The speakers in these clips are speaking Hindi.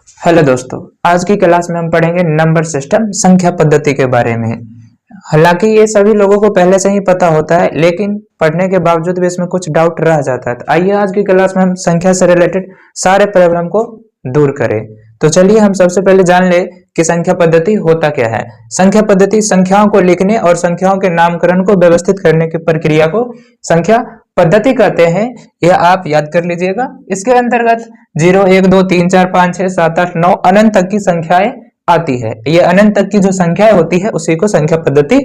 हेलो दोस्तों, आज की क्लास में हम पढ़ेंगे नंबर सिस्टम संख्या पद्धति के बारे में। हालांकि ये सभी लोगों को पहले से ही पता होता है, लेकिन पढ़ने के बावजूद भी इसमें कुछ डाउट रह जाता है। तो आइए आज की क्लास में हम संख्या से रिलेटेड सारे प्रॉब्लम को दूर करें। तो चलिए हम सबसे पहले जान ले कि संख्या पद्धति होता क्या है। संख्या पद्धति संख्याओं को लिखने और संख्याओं के नामकरण को व्यवस्थित करने की प्रक्रिया को संख्या पद्धति कहते हैं। यह आप याद कर लीजिएगा। इसके अंतर्गत 0, 1, 2, 3, 4, 5, 6, 7, 8, 9 अनंत तक की संख्याएं आती है। ये अनंत तक की जो संख्याएं होती है उसी को संख्या पद्धति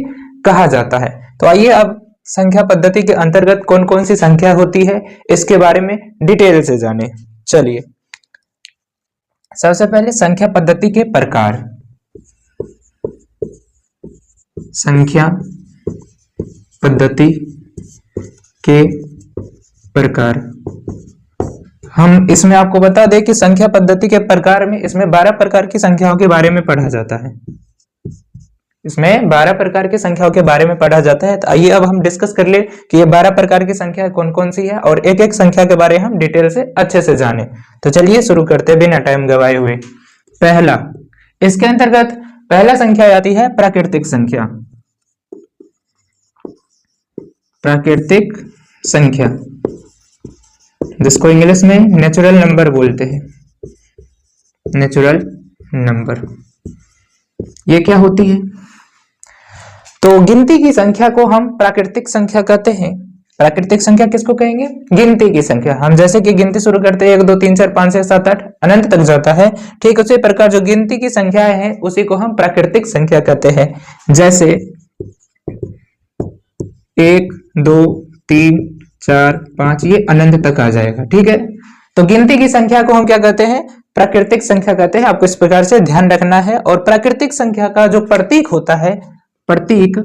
कहा जाता है। तो आइए अब संख्या पद्धति के अंतर्गत कौन कौन सी संख्या होती है इसके बारे में डिटेल से जाने। चलिए सबसे पहले संख्या पद्धति के प्रकार। संख्या पद्धति के प्रकार हम इसमें आपको बता दें कि संख्या पद्धति के प्रकार में इसमें 12 प्रकार की संख्याओं के बारे में पढ़ा जाता है। इसमें 12 प्रकार की संख्याओं के बारे में पढ़ा जाता है। तो आइए अब हम डिस्कस कर ले कि ये 12 प्रकार की संख्या कौन कौन सी है और एक एक संख्या के बारे में हम डिटेल से अच्छे से जाने। तो चलिए शुरू करते बिना टाइम गवाए हुए। पहला, इसके अंतर्गत पहला संख्या आती है प्राकृतिक संख्या। प्राकृतिक संख्या जिसको इंग्लिश में नेचुरल नंबर बोलते हैं। नेचुरल नंबर ये क्या होती है? तो गिनती की संख्या को हम प्राकृतिक संख्या कहते हैं। प्राकृतिक संख्या किसको कहेंगे? गिनती की संख्या। हम जैसे कि गिनती शुरू करते हैं 1, 2, 3, 4, 5, 6, 7, 8 अनंत तक जाता है, ठीक उसी प्रकार जो गिनती की संख्याएं हैं उसी को हम प्राकृतिक संख्या कहते हैं। जैसे 1, 2, 3, 4, 5 ये अनंत तक आ जाएगा, ठीक है। तो गिनती की संख्या को हम क्या कहते हैं? प्राकृतिक संख्या कहते हैं। आपको इस प्रकार से ध्यान रखना है। और प्राकृतिक संख्या का जो प्रतीक होता है, प्रतीक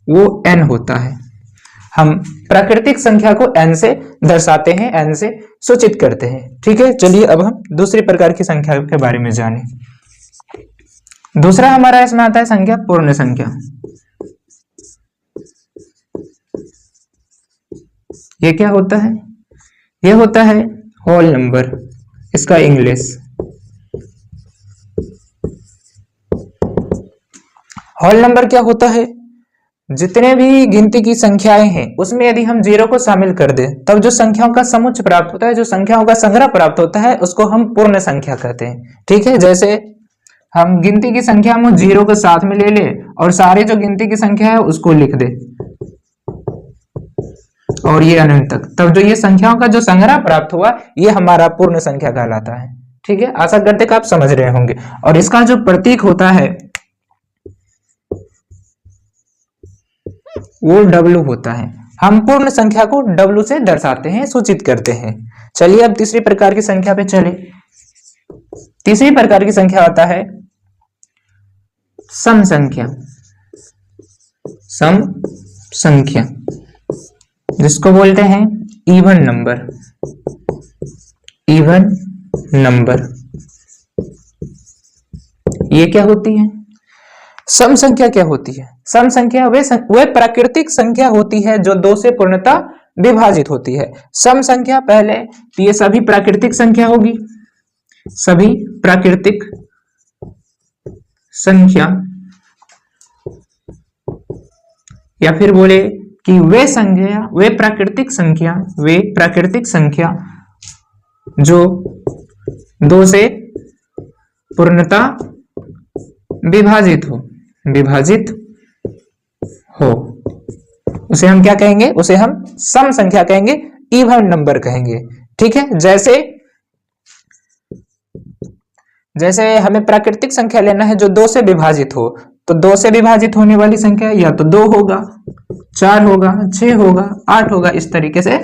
वो n होता है। हम प्राकृतिक संख्या को n से दर्शाते हैं, n से सूचित करते हैं, ठीक है। चलिए अब हम दूसरी प्रकार की संख्या के बारे में जानें। दूसरा हमारा इसमें आता है संख्या पूर्ण संख्या। ये क्या होता है? ये होता है होल नंबर, इसका इंग्लिश। होल नंबर क्या होता है? जितने भी गिनती की संख्याएं हैं उसमें यदि हम 0 को शामिल कर दें तब जो संख्याओं का समुच्चय प्राप्त होता है, जो संख्याओं का संग्रह प्राप्त होता है, उसको हम पूर्ण संख्या कहते हैं, ठीक है। जैसे हम गिनती की संख्या में 0 को साथ में ले ले और सारे जो गिनती की संख्या है उसको लिख दे और ये अनंत तक, तब जो ये संख्याओं का जो संग्रह प्राप्त हुआ ये हमारा पूर्ण संख्या कहलाता है, ठीक है। आशा करते कि आप समझ रहे होंगे। और इसका जो प्रतीक होता है वो W होता है। हम पूर्ण संख्या को W से दर्शाते हैं, सूचित करते हैं। चलिए अब तीसरी प्रकार की संख्या पे चले। तीसरी प्रकार की संख्या आता है सम संख्या। सम संख्या जिसको बोलते हैं इवन नंबर। इवन नंबर ये क्या होती है? सम संख्या क्या होती है? सम संख्या वे प्राकृतिक संख्या होती है जो 2 से पूर्णतः विभाजित होती है। सम संख्या पहले तो ये सभी प्राकृतिक संख्या होगी, सभी प्राकृतिक संख्या, या फिर बोले कि वे संख्या, वे प्राकृतिक संख्या जो 2 से पूर्णतः विभाजित हो उसे हम क्या कहेंगे? उसे हम सम संख्या कहेंगे, इवन नंबर कहेंगे, ठीक है। जैसे हमें प्राकृतिक संख्या लेना है जो 2 से विभाजित हो, तो 2 से विभाजित होने वाली संख्या या तो 2 होगा, 4 होगा, 6 होगा, 8 होगा, इस तरीके से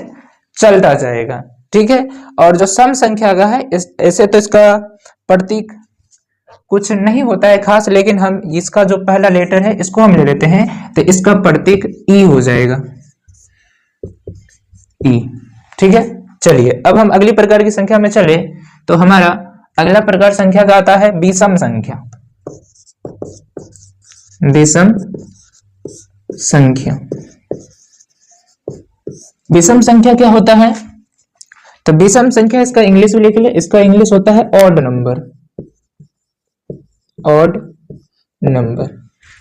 चलता जाएगा, ठीक है। और जो सम संख्या का है ऐसे तो इसका प्रतीक कुछ नहीं होता है खास, लेकिन हम इसका जो पहला लेटर है इसको हम ले लेते हैं, तो इसका प्रतीक ई हो जाएगा, ई, ठीक है। चलिए अब हम अगली प्रकार की संख्या में चले तो हमारा अगला प्रकार संख्या का आता है विषम संख्या। विषम संख्या। विषम संख्या क्या होता है? तो विषम संख्या इसका इंग्लिश में लिख ले, इसका इंग्लिश होता है ऑड नंबर, ऑड नंबर।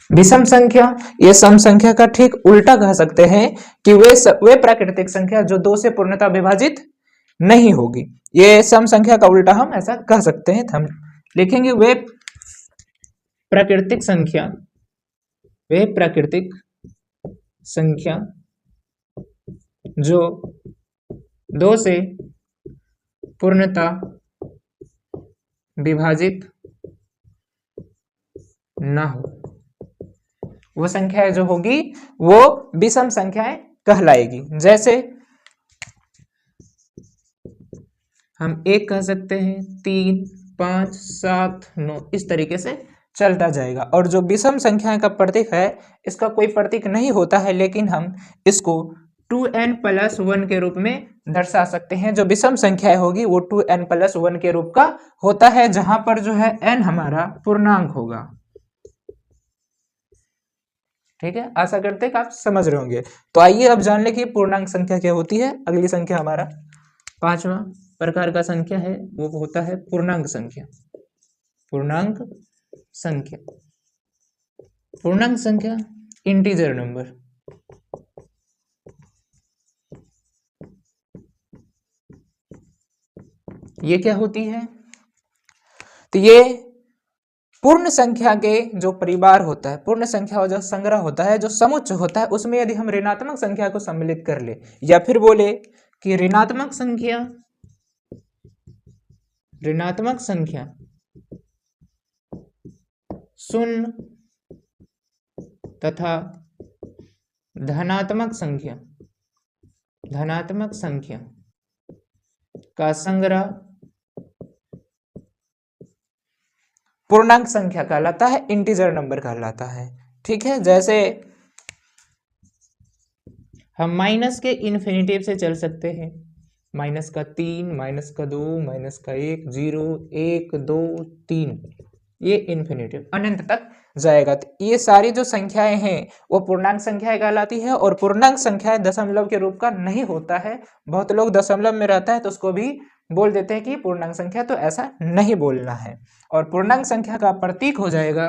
विषम संख्या ये सम संख्या का ठीक उल्टा कह सकते हैं कि वे प्राकृतिक संख्या जो दो से पूर्णतः विभाजित नहीं होगी, ये सम संख्या का उल्टा हम ऐसा कह सकते हैं। हम लिखेंगे वे प्राकृतिक संख्या, वे प्राकृतिक संख्या जो दो से पूर्णतः विभाजित ना हो, वो संख्याएं जो होगी वो विषम संख्याएं कहलाएगी। जैसे हम 1 कह सकते हैं, 3, 5, 7, 9 इस तरीके से चलता जाएगा। और जो विषम संख्याएं का प्रतीक है, इसका कोई प्रतीक नहीं होता है, लेकिन हम इसको 2n+1 के रूप में दर्शा सकते हैं। जो विषम संख्याएं होगी वो 2n+1 के रूप का होता है, जहां पर जो है n हमारा पूर्णांक होगा। ठीक है, आशा करते हैं कि आप समझ रहे होंगे। तो आइए अब जान ले कि पूर्णांक संख्या क्या होती है। अगली संख्या हमारा 5वां प्रकार का संख्या है, वो होता है पूर्णांक संख्या। पूर्णांक संख्या, पूर्णांक संख्या इंटीजर नंबर। ये क्या होती है? तो ये पूर्ण संख्या के जो परिवार होता है, पूर्ण संख्या जो संग्रह होता है, जो समुच्चय होता है, उसमें यदि हम ऋणात्मक संख्या को सम्मिलित कर ले, या फिर बोले कि ऋणात्मक संख्या, ऋणात्मक संख्या शून्य तथा धनात्मक संख्या, धनात्मक संख्या का संग्रह पूर्णांक संख्या कहलाता है, इंटीजर नंबर कहलाता है। ठीक है, जैसे हम माइनस के इन्फिनिटिव से चल सकते हैं, -3, -2, -1, 0, 1, 2, 3, ये इन्फिनिटिव अनंत तक जाएगा। तो ये सारी जो संख्याएं हैं वो पूर्णांक संख्याएं कहलाती है। और पूर्णांक संख्याएं दशमलव के रूप का नहीं होता है, बहुत लोग दशमलव में रहता है तो उसको भी बोल देते हैं कि पूर्णांक संख्या, तो ऐसा नहीं बोलना है। और पूर्णांक संख्या का प्रतीक हो जाएगा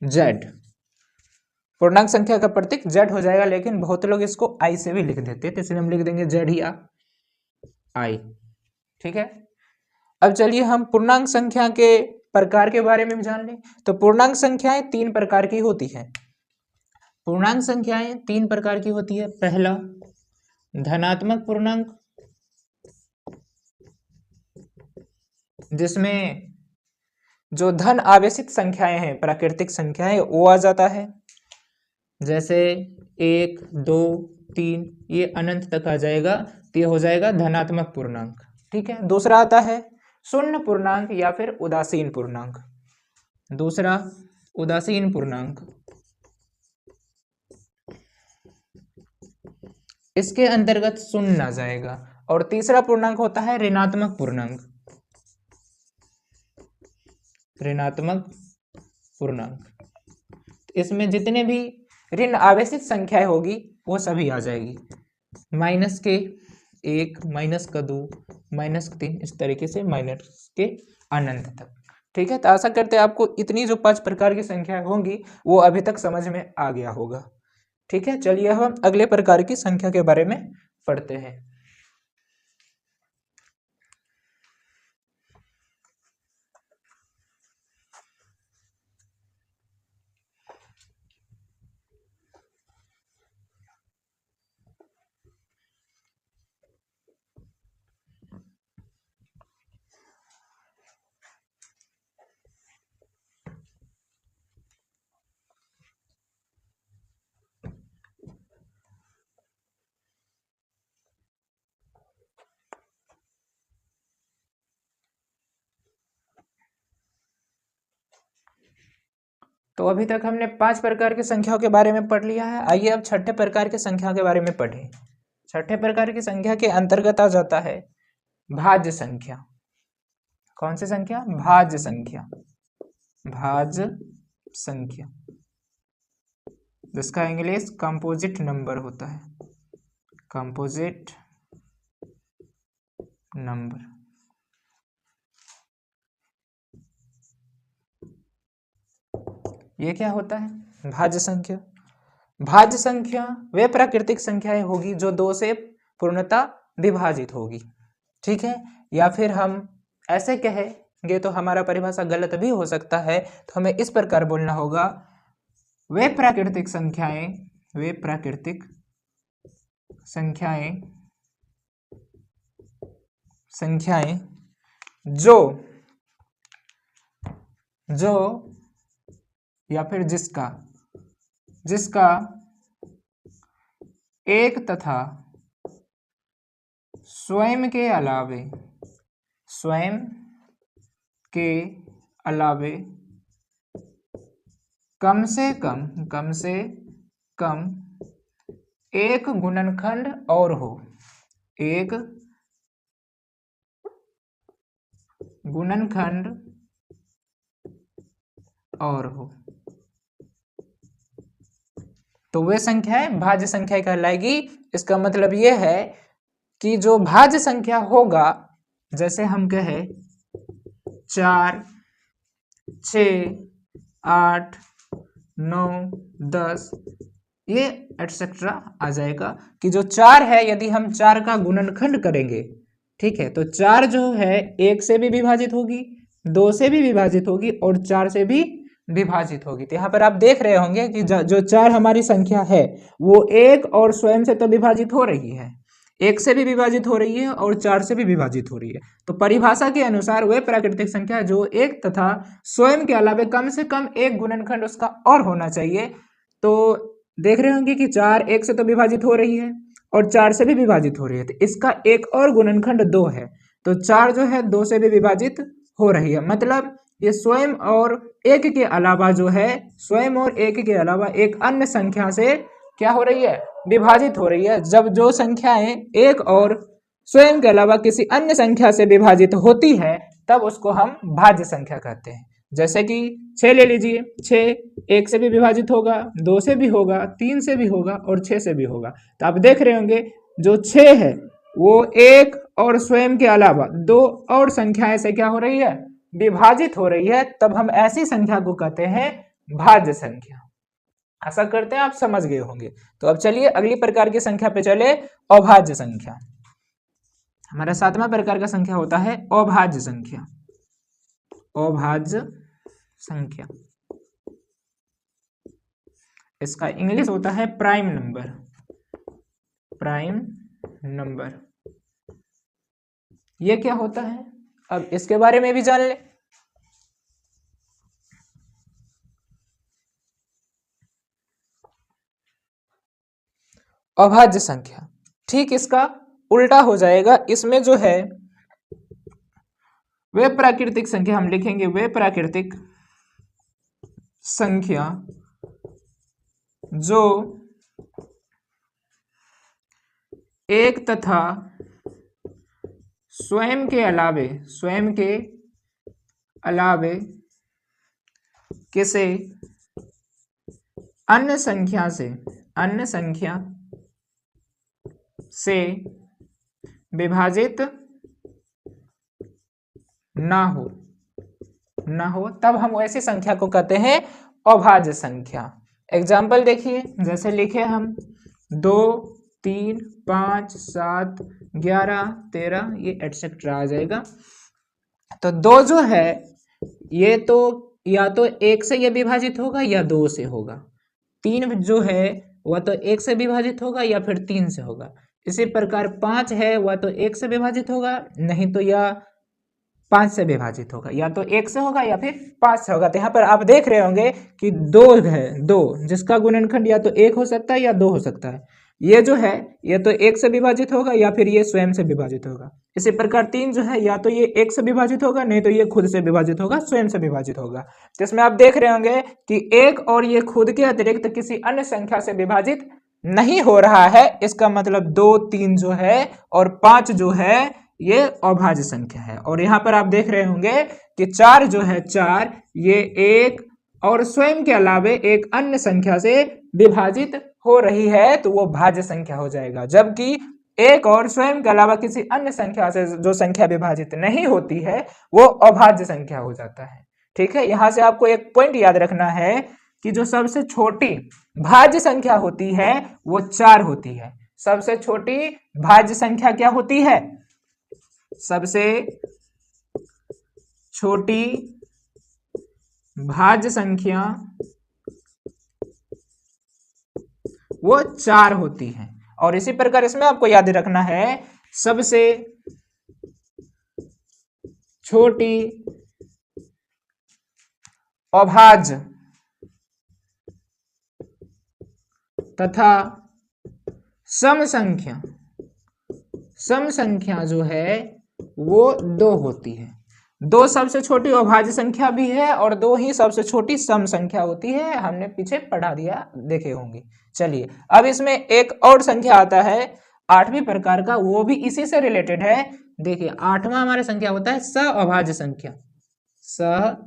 Z, पूर्णांक संख्या का प्रतीक Z हो जाएगा, लेकिन बहुत लोग इसको I से भी लिख देते हैं, तो इसलिए हम लिख देंगे Z या I। ठीक है, अब चलिए हम पूर्णांक संख्या के प्रकार के बारे में भी जान लें। तो पूर्णांक संख्याएं 3 प्रकार की होती है। पूर्णांक संख्याएं 3 प्रकार की होती है। पहला धनात्मक पूर्णांक, जिसमें जो धन आवेशित संख्याएं हैं, प्राकृतिक संख्याएं, वो आ जाता है। जैसे 1, 2, 3 ये अनंत तक आ जाएगा, तो ये हो जाएगा धनात्मक पूर्णांक। ठीक है, दूसरा आता है शून्य पूर्णांक या फिर उदासीन पूर्णांक। दूसरा उदासीन पूर्णांक, इसके अंतर्गत शून्य आ जाएगा। और तीसरा पूर्णांक होता है ऋणात्मक पूर्णांक, ऋणात्मक पूर्णांक, इसमें जितने भी ऋण आवेशित संख्याएं होगी वो सभी आ जाएगी, -1, -2, -3 इस तरीके से माइनस के अनंत तक। ठीक है, तो आशा करते हैं आपको इतनी जो 5 प्रकार की संख्याएं होंगी वो अभी तक समझ में आ गया होगा। ठीक है, चलिए हम अगले प्रकार की संख्या के बारे में पढ़ते हैं। तो अभी तक हमने 5 प्रकार की संख्याओं के बारे में पढ़ लिया है। आइए अब छठे प्रकार की संख्या के बारे में पढ़ें। छठे प्रकार की संख्या के अंतर्गत आ जाता है भाज्य संख्या। कौन सी संख्या? भाज्य संख्या। भाज्य संख्या, जिसका इंग्लिश कंपोजिट नंबर होता है। Composite number. ये क्या होता है? भाज्य संख्या। भाज्य संख्या वे प्राकृतिक संख्याएं होगी जो 2 से पूर्णतः विभाजित होगी, ठीक है। या फिर हम ऐसे कहेंगे तो हमारा परिभाषा गलत भी हो सकता है, तो हमें इस प्रकार बोलना होगा, वे प्राकृतिक संख्याएं जो या फिर जिसका एक तथा स्वयं के अलावे कम से कम एक गुणनखंड और हो, एक गुणनखंड और हो, तो वे संख्याएं भाज्य संख्या कहलाएगी। इसका मतलब यह है कि जो भाज्य संख्या होगा, जैसे हम कहे 4, 6, 8, 9, 10, ये एटसेट्रा आ जाएगा कि जो 4 है, यदि हम 4 का गुणनखंड करेंगे, ठीक है, तो 4 जो है 1 से भी विभाजित होगी, 2 से भी विभाजित होगी और 4 से भी विभाजित होगी। तो यहाँ पर आप देख रहे होंगे कि जो 4 हमारी संख्या है वो 1 और स्वयं से तो विभाजित हो रही है, 1 से भी विभाजित हो रही है और 4 से भी विभाजित हो रही है। तो परिभाषा के अनुसार वह प्राकृतिक संख्या जो 1 तथा स्वयं के अलावे कम से कम एक गुणनखंड उसका और होना चाहिए। तो देख रहे होंगे कि 4 1 से तो विभाजित हो रही है और 4 से भी विभाजित हो रही है, तो इसका एक और गुणनखंड 2 है, तो 4 जो है 2 से भी विभाजित हो रही है। मतलब ये स्वयं और एक के अलावा जो है, स्वयं और एक के अलावा एक अन्य संख्या से क्या हो रही है? विभाजित हो रही है। जब जो संख्याएं एक और स्वयं के अलावा किसी अन्य संख्या से विभाजित होती है, तब उसको हम भाज्य संख्या कहते हैं। जैसे कि 6 ले लीजिए, 6 1 से भी विभाजित होगा, 2 से भी होगा, 3 से भी होगा और 6 से भी होगा। तो आप देख रहे होंगे जो 6 है वो एक और स्वयं के अलावा 2 और संख्याएं से क्या हो रही है? विभाजित हो रही है। तब हम ऐसी संख्या को कहते हैं भाज्य संख्या। आशा करते हैं आप समझ गए होंगे। तो अब चलिए अगली प्रकार की संख्या पे चले, अभाज्य संख्या। हमारा 7वां प्रकार का संख्या होता है अभाज्य संख्या। अभाज्य संख्या, इसका इंग्लिश होता है प्राइम नंबर। प्राइम नंबर ये क्या होता है, अब इसके बारे में भी जान ले। अभाज्य संख्या ठीक इसका उल्टा हो जाएगा। इसमें जो है वे प्राकृतिक संख्या हम लिखेंगे, वे प्राकृतिक संख्या जो एक तथा स्वयं के अलावे किसी अन्य संख्या से विभाजित ना हो, तब हम ऐसी संख्या को कहते हैं अभाज्य संख्या। एग्जाम्पल देखिए, जैसे लिखे हम 2, 3, 5, 7, 11, 13, ये एटसेट्रा आ जाएगा। तो 2 जो है ये तो या तो 1 से ये विभाजित होगा या 2 से होगा। 3 जो है वह तो 1 से विभाजित होगा या फिर 3 से होगा। इसी प्रकार 5 है वह तो 1 से विभाजित होगा, नहीं तो या 5 से विभाजित होगा, या तो 1 से होगा या फिर 5 से होगा। तो यहाँ पर आप देख रहे होंगे कि 2 है, 2 जिसका गुणनखंड या तो 1 हो सकता है या 2 हो सकता है। ये जो है ये तो 1 से विभाजित होगा या फिर ये स्वयं से विभाजित होगा। इसी प्रकार 3 जो है या तो ये 1 से विभाजित होगा, नहीं तो ये खुद से विभाजित होगा, स्वयं से विभाजित होगा। तो इसमें आप देख रहे होंगे कि 1 और ये खुद के अतिरिक्त किसी अन्य संख्या से विभाजित नहीं हो रहा है। इसका मतलब 2, 3 जो है और 5 जो है ये अभाज्य संख्या है। और यहाँ पर आप देख रहे होंगे कि 4 जो है 4 ये 1 और स्वयं के अलावे एक अन्य संख्या से विभाजित हो रही है तो वो भाज्य संख्या हो जाएगा, जबकि एक और स्वयं के अलावा किसी अन्य संख्या से जो संख्या विभाजित नहीं होती है वो अभाज्य संख्या हो जाता है। ठीक है, यहां से आपको एक पॉइंट याद रखना है कि जो सबसे छोटी भाज्य संख्या होती है वो 4 होती है। सबसे छोटी भाज्य संख्या क्या होती है? सबसे छोटी भाज्य संख्या वो 4 होती है। और इसी प्रकार इसमें आपको याद रखना है सबसे छोटी अभाज्य तथा सम संख्या जो है वो 2 होती है। 2 सबसे छोटी अभाज्य संख्या भी है और 2 ही सबसे छोटी सम संख्या होती है, हमने पीछे पढ़ा दिया, देखे होंगे। चलिए अब इसमें एक और संख्या आता है 8वीं प्रकार का, वो भी इसी से रिलेटेड है। देखिए 8वां हमारा संख्या होता है सहअभाज्य संख्या। सहअभाज्य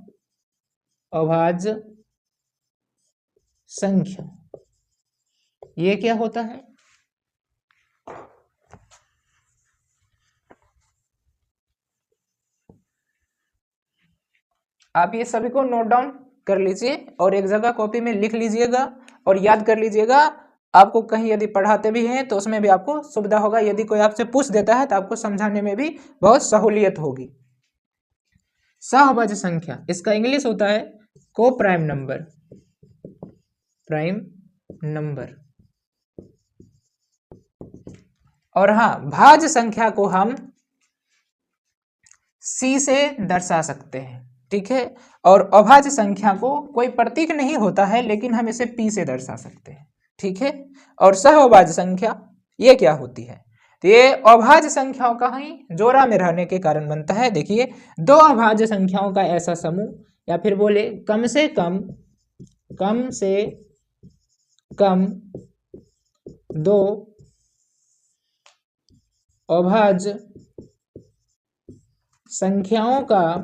संख्या ये क्या होता है? आप ये सभी को नोट डाउन कर लीजिए और एक जगह कॉपी में लिख लीजिएगा और याद कर लीजिएगा। आपको कहीं यदि पढ़ाते भी हैं तो उसमें भी आपको सुविधा होगा, यदि कोई आपसे पूछ देता है तो आपको समझाने में भी बहुत सहूलियत होगी। सहअभाज्य संख्या इसका इंग्लिश होता है को प्राइम नंबर। और हाँ, भाज्य संख्या को हम C से दर्शा सकते हैं। ठीक है, और अभाज्य संख्या को कोई प्रतीक नहीं होता है लेकिन हम इसे P से दर्शा सकते हैं। ठीक है, और सहअभाज्य संख्या ये क्या होती है? तो ये अभाज्य संख्याओं का ही जोड़ा में रहने के कारण बनता है। देखिए 2 अभाज्य संख्याओं का ऐसा समूह, या फिर बोले कम से कम 2 अभाज्य संख्याओं का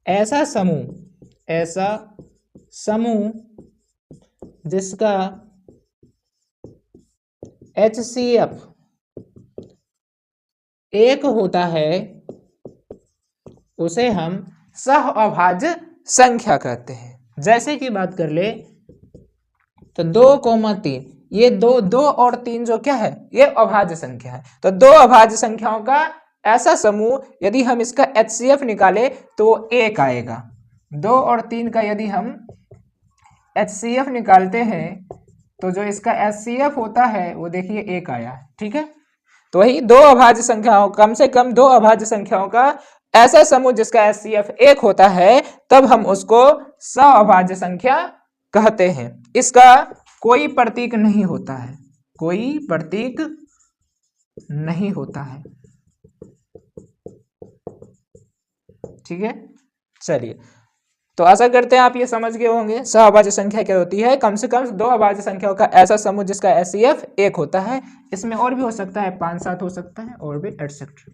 ऐसा समूह जिसका HCF 1 होता है उसे हम सहअभाज्य संख्या कहते हैं। जैसे कि बात कर ले तो 2,3, ये 2 और 3 जो क्या है, ये अभाज्य संख्या है। तो 2 अभाज्य संख्याओं का ऐसा समूह यदि हम इसका HCF निकाले तो 1 आएगा। 2 और 3 का यदि हम HCF निकालते हैं तो जो इसका HCF होता है वो देखिए 1 आया। ठीक है, तो वही 2 अभाज्य संख्याओं, कम से कम 2 अभाज्य संख्याओं का ऐसा समूह जिसका HCF 1 होता है तब हम उसको सहअभाज्य संख्या कहते हैं। इसका कोई प्रतीक नहीं होता है, कोई प्रतीक नहीं होता है। ठीक है, चलिए तो आशा करते हैं आप ये समझ गए होंगे सहअभाज्य संख्या क्या होती है। कम से कम 2 अभाज्य संख्याओं का ऐसा समूह जिसका HCF 1 होता है। इसमें और भी हो सकता है, 5-7 हो सकता है और भी एटसेट्रा।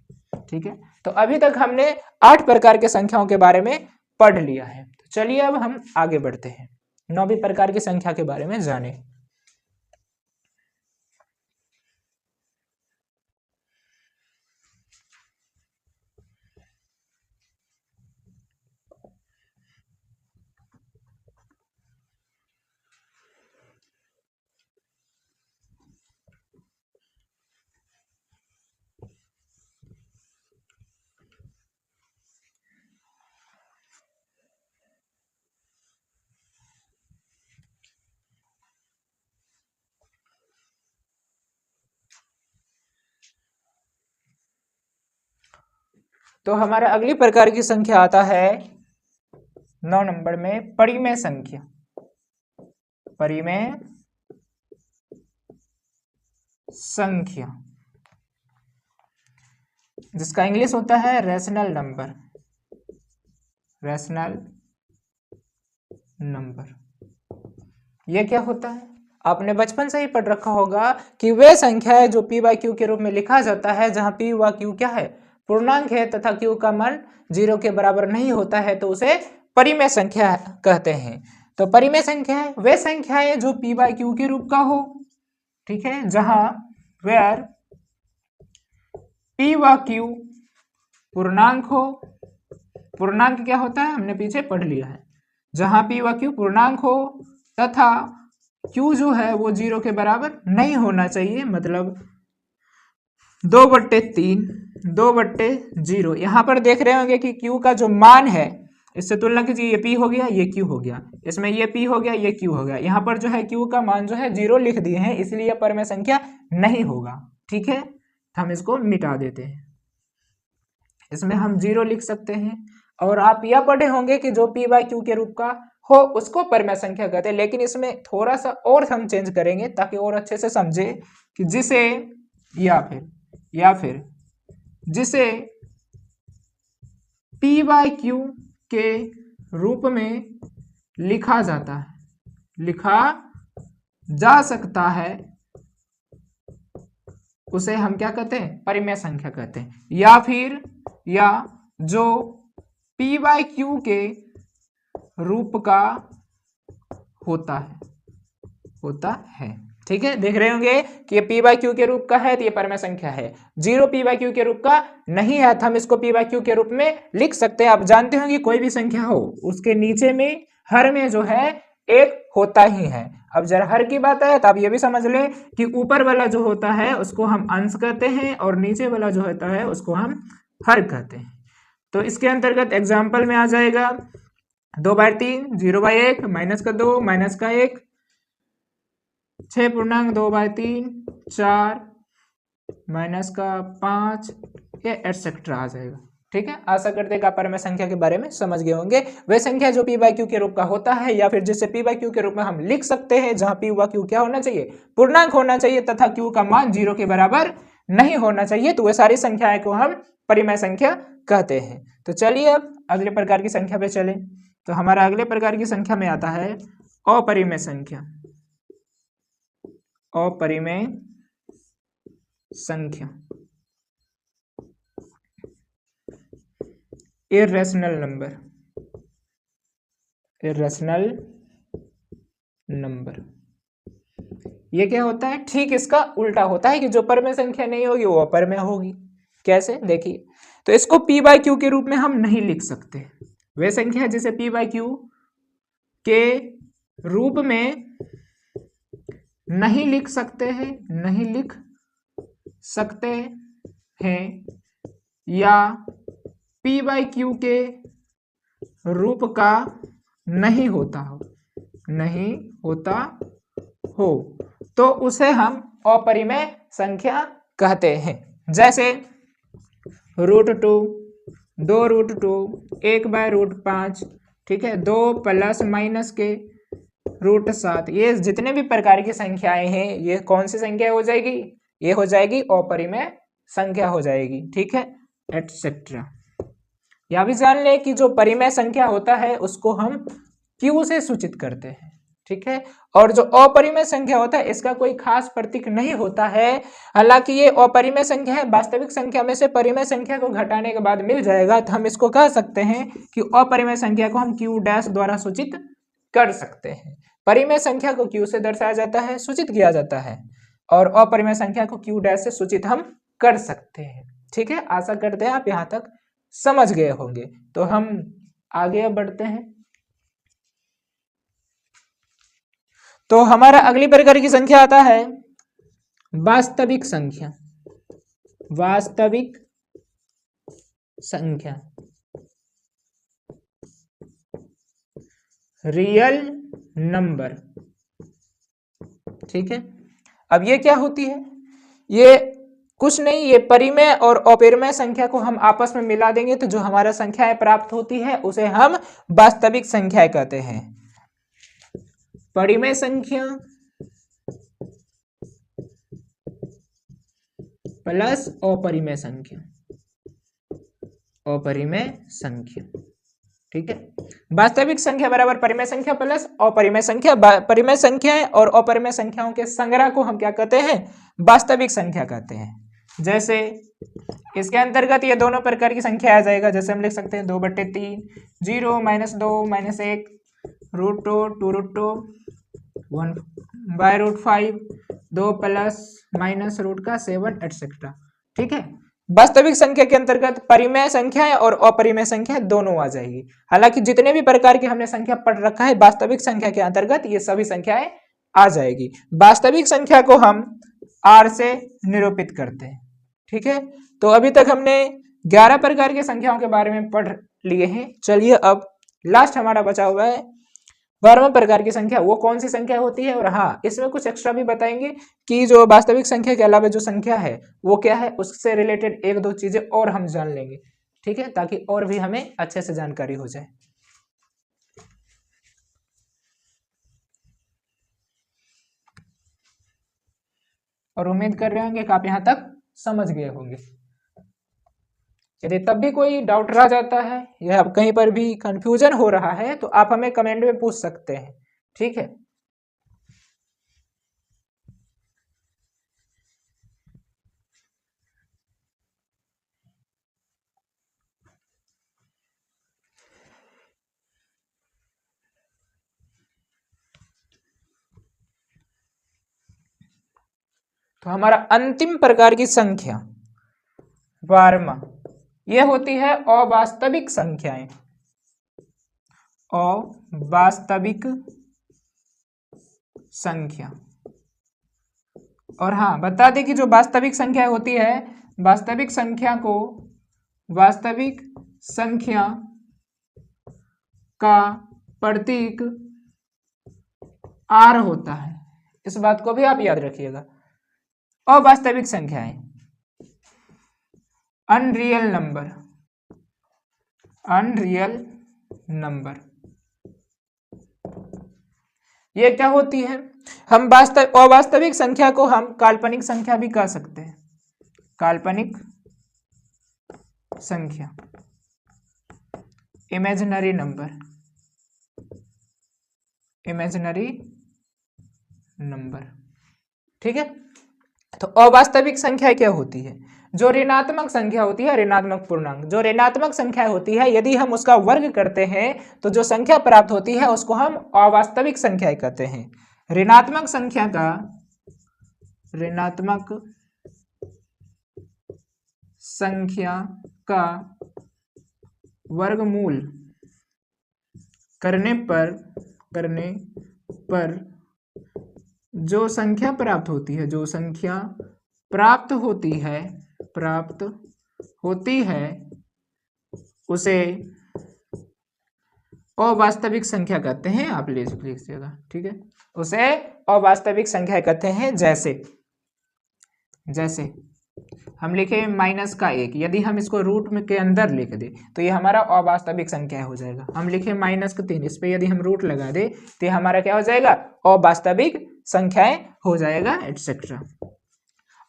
ठीक है, तो अभी तक हमने 8 प्रकार के संख्याओं के बारे में पढ़ लिया है। तो चलिए अब हम आगे बढ़ते हैं, 9वीं प्रकार की संख्या के बारे में जाने। तो हमारा अगली प्रकार की संख्या आता है 9 नंबर में परिमेय संख्या। परिमेय संख्या जिसका इंग्लिश होता है रैशनल नंबर। रैशनल नंबर ये क्या होता है? आपने बचपन से ही पढ़ रखा होगा कि वे संख्या है जो p/q के रूप में लिखा जाता है, जहां p व q क्या है, पूर्णांक है तथा q का मान 0 के बराबर नहीं होता है तो उसे परिमेय संख्या कहते हैं। तो परिमेय संख्या है वे संख्याएं जो p बाय क्यू के रूप का हो, ठीक है, जहां वेयर p व q पूर्णांक हो। पूर्णांक क्या होता है हमने पीछे पढ़ लिया है, जहां p व q पूर्णांक हो तथा q जो है वो 0 के बराबर नहीं होना चाहिए, मतलब 2/3 2/0। यहां पर देख रहे होंगे कि q का जो मान है, इससे तुलना कीजिए, ये p हो गया ये q हो गया, इसमें ये p हो गया ये q हो गया। यहाँ पर जो है q का मान जो है 0 लिख दिए हैं, इसलिए यह परिमेय संख्या नहीं होगा, ठीक है। हम इसको मिटा देते हैं, इसमें हम 0 लिख सकते हैं। और आप यह पढ़े होंगे कि जो p बाय q के रूप का हो उसको परिमेय संख्या कहते हैं, लेकिन इसमें थोड़ा सा और हम चेंज करेंगे ताकि और अच्छे से समझे कि जिसे या फिर जिसे p बाय q के रूप में लिखा जा सकता है, उसे हम क्या कहते हैं, परिमेय संख्या कहते हैं। या जो p बाय q के रूप का होता है, ठीक है। देख रहे होंगे कि ये p बाय q के रूप का है तो ये परिमेय संख्या है। 0 p बाय q के रूप का नहीं है तो हम इसको p बाय q के रूप में लिख सकते हैं। आप जानते होंगे कोई भी संख्या हो उसके नीचे में हर में जो है एक होता ही है। अब जरा हर की बात है तो आप ये भी समझ ले कि ऊपर वाला जो होता है उसको हम अंश कहते हैं और नीचे वाला जो होता है उसको हम हर कहते हैं। तो इसके अंतर्गत एग्जाम्पल में आ जाएगा 2/3 0/1 -2 -1 6.2/3 4 -5 ये एटसेट्रा आ जाएगा, ठीक है। आशा करते हैं कि आप परिमेय संख्या के बारे में समझ गए होंगे। वह संख्या जो p बाय q के रूप का होता है या फिर जिसे p बाय q के रूप में हम लिख सकते हैं, जहां p व q क्या होना चाहिए, पूर्णांक होना चाहिए तथा q का मान 0 के बराबर नहीं होना चाहिए, तो वह सारी संख्याएं को हम परिमेय संख्या कहते हैं। तो चलिए अब अगले प्रकार की संख्या पे चलें। तो हमारा अगले प्रकार की संख्या में आता है अपरिमेय संख्या। अपरिमेय संख्या, इर्रेशनल नंबर। ये क्या होता है, ठीक इसका उल्टा होता है कि जो परिमेय संख्या नहीं होगी वो अपरिमेय होगी। कैसे, देखिए, तो इसको p बाय q के रूप में हम नहीं लिख सकते। वे संख्या जिसे p बाय q के रूप में नहीं लिख सकते हैं या p बाय q के रूप का नहीं होता हो तो उसे हम अपरिमेय संख्या कहते हैं। जैसे √2 2√2 1/5, ठीक है, 2 ± के √7, ये जितने भी प्रकार की संख्याएं हैं ये कौन सी संख्या हो जाएगी, ये हो जाएगी अपरिमेय संख्या हो जाएगी, ठीक है, एटसेट्रा। यह भी जान ले कि जो परिमेय संख्या होता है उसको हम q से सूचित करते हैं, ठीक है, और जो अपरिमेय संख्या होता है इसका कोई खास प्रतीक नहीं होता है। हालांकि ये अपरिमेय संख्या है, वास्तविक संख्या में से परिमेय संख्या को घटाने के बाद मिल जाएगा, तो हम इसको कह सकते हैं कि अपरिमेय संख्या को हम q डैश द्वारा सूचित कर सकते हैं। परिमेय संख्या को q से दर्शाया जाता है, सूचित किया जाता है, और अपरिमेय संख्या को q डैश से सूचित हम कर सकते हैं, ठीक है। आशा करते हैं आप यहाँ तक समझ गए होंगे। तो हम आगे बढ़ते हैं। तो हमारा अगली प्रकार की संख्या आता है वास्तविक संख्या, रियल नंबर, ठीक है। अब ये क्या होती है, ये कुछ नहीं, ये परिमेय और अपरिमेय संख्या को हम आपस में मिला देंगे तो जो हमारा संख्याएं प्राप्त होती है उसे हम वास्तविक संख्या कहते हैं। परिमेय संख्या प्लस अपरिमेय संख्या, ठीक है। वास्तविक संख्या बराबर परिमेय संख्या प्लस अपरिमेय संख्या। परिमेय संख्याएं और अपरिमेय संख्याओं के संग्रह को हम क्या कहते हैं, वास्तविक संख्या कहते हैं। जैसे इसके अंतर्गत ये दोनों प्रकार की संख्या आ जाएगा। जैसे हम लिख सकते हैं 2/3, 0 -2 -1 √2 1/√5 2 ±√7 एटसेट्रा। ठीक है, वास्तविक संख्या के अंतर्गत परिमेय संख्याएं और अपरिमेय संख्याएं दोनों आ जाएगी। हालांकि जितने भी प्रकार की हमने संख्या पढ़ रखा है वास्तविक संख्या के अंतर्गत ये सभी संख्याएं आ जाएगी। वास्तविक संख्या को हम r से निरूपित करते हैं। ठीक है, तो अभी तक हमने 11 प्रकार की संख्याओं के बारे में पढ़ लिए हैं। चलिए अब लास्ट हमारा बचा हुआ है 12वां प्रकार की संख्या, वो कौन सी संख्या होती है। और हाँ, इसमें कुछ एक्स्ट्रा भी बताएंगे कि जो वास्तविक संख्या के अलावा जो संख्या है वो क्या है, उससे रिलेटेड एक दो चीजें और हम जान लेंगे। ठीक है, ताकि और भी हमें अच्छे से जानकारी हो जाए। और उम्मीद कर रहे होंगे कि आप यहाँ तक समझ गए होंगे। यदि तब भी कोई डाउट रह जाता है या कहीं पर भी कंफ्यूजन हो रहा है तो आप हमें कमेंट में पूछ सकते हैं। ठीक है, तो हमारा अंतिम प्रकार की संख्या 12वां ये होती है अवास्तविक संख्याएं। अवास्तविक संख्या। और हाँ, बता दें कि जो वास्तविक संख्या होती है, वास्तविक संख्या को वास्तविक संख्या का प्रतीक r होता है। इस बात को भी आप याद रखिएगा। अवास्तविक संख्याएं, अनरियल नंबर, अनरियल नंबर ये क्या होती है। हम अवास्तविक संख्या को हम काल्पनिक संख्या भी कह सकते हैं। काल्पनिक संख्या, इमेजिनरी नंबर, इमेजिनरी नंबर। ठीक है, तो अवास्तविक संख्या क्या होती है, जो ऋणात्मक संख्या होती है, ऋणात्मक पूर्णांक। जो ऋणात्मक संख्या होती है यदि हम उसका वर्ग करते हैं तो जो संख्या प्राप्त होती है उसको हम अवास्तविक संख्या कहते हैं। ऋणात्मक संख्या का, ऋणात्मक संख्या का वर्गमूल करने पर जो संख्या प्राप्त होती है, जो संख्या प्राप्त होती है उसे अवास्तविक संख्या कहते हैं। आप लिख लीजिएगा। ठीक है, उसे अवास्तविक संख्या कहते हैं। जैसे हम लिखे -1, यदि हम इसको रूट में के अंदर लिख दे तो ये हमारा अवास्तविक संख्या हो जाएगा। हम लिखे -3, इस पे यदि हम रूट लगा दे तो ये हमारा क्या हो जाएगा, अवास्तविक संख्याएं हो जाएगा, एटसेट्रा।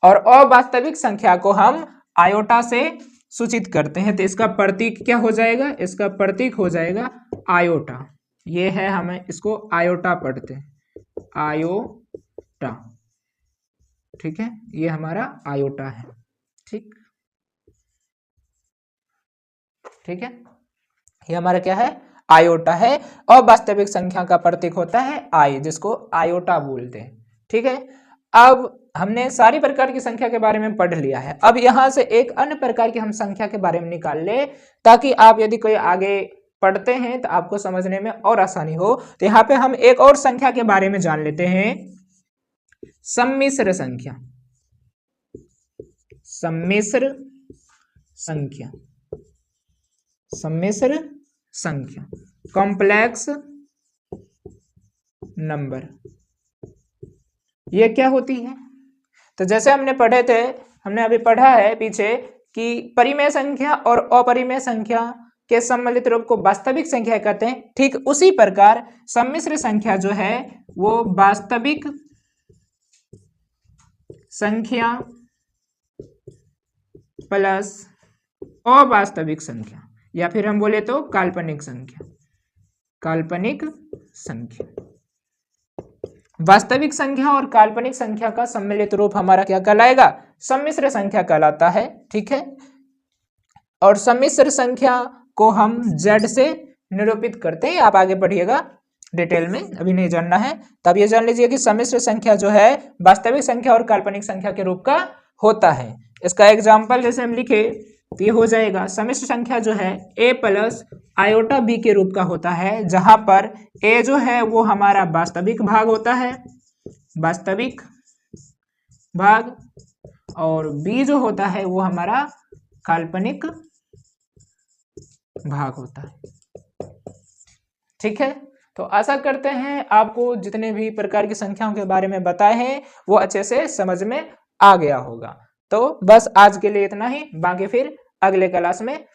और अवास्तविक संख्या को हम आयोटा से सूचित करते हैं, तो इसका प्रतीक क्या हो जाएगा, इसका प्रतीक हो जाएगा आयोटा। ये है, हमें इसको आयोटा पढ़ते हैं, आयोटा। ठीक है, ये हमारा आयोटा है। ठीक है, ये हमारा क्या है, आयोटा है। अवास्तविक संख्या का प्रतीक होता है आई, जिसको आयोटा बोलते हैं। ठीक है, अब हमने सारी प्रकार की संख्या के बारे में पढ़ लिया है। अब यहां से एक अन्य प्रकार की हम संख्या के बारे में निकाल ले, ताकि आप यदि कोई आगे पढ़ते हैं तो आपको समझने में और आसानी हो। तो यहाँ पे हम एक और संख्या के बारे में जान लेते हैं, सम्मिश्र संख्या। सम्मिश्र संख्या, सम्मिश्र संख्या, कॉम्प्लेक्स नंबर, ये क्या होती है। तो जैसे हमने पढ़े थे, हमने अभी पढ़ा है पीछे कि परिमेय संख्या और अपरिमेय संख्या के सम्मिलित रूप को वास्तविक संख्या कहते हैं। ठीक उसी प्रकार सम्मिश्र संख्या जो है वो वास्तविक संख्या प्लस अवास्तविक संख्या, या फिर हम बोले तो काल्पनिक संख्या, काल्पनिक संख्या। वास्तविक संख्या और काल्पनिक संख्या का सम्मिलित रूप हमारा क्या कहलाएगा, सम्मिश्र संख्या कहलाता है। ठीक है, और सम्मिश्र संख्या को हम z से निरूपित करते हैं। आप आगे पढ़िएगा डिटेल में, अभी नहीं जानना है। तब ये जान लीजिए कि सम्मिश्र संख्या जो है वास्तविक संख्या और काल्पनिक संख्या के रूप का होता है। इसका एग्जाम्पल जैसे हम लिखे तो ये हो जाएगा, सम्मिश्र संख्या जो है a प्लस आयोटा b के रूप का होता है, जहां पर a जो है वो हमारा वास्तविक भाग होता है, वास्तविक भाग, और b जो होता है वो हमारा काल्पनिक भाग होता है। ठीक है, तो आशा करते हैं आपको जितने भी प्रकार की संख्याओं के बारे में बताए हैं वो अच्छे से समझ में आ गया होगा। तो बस आज के लिए इतना ही, बाकी फिर अगले क्लास में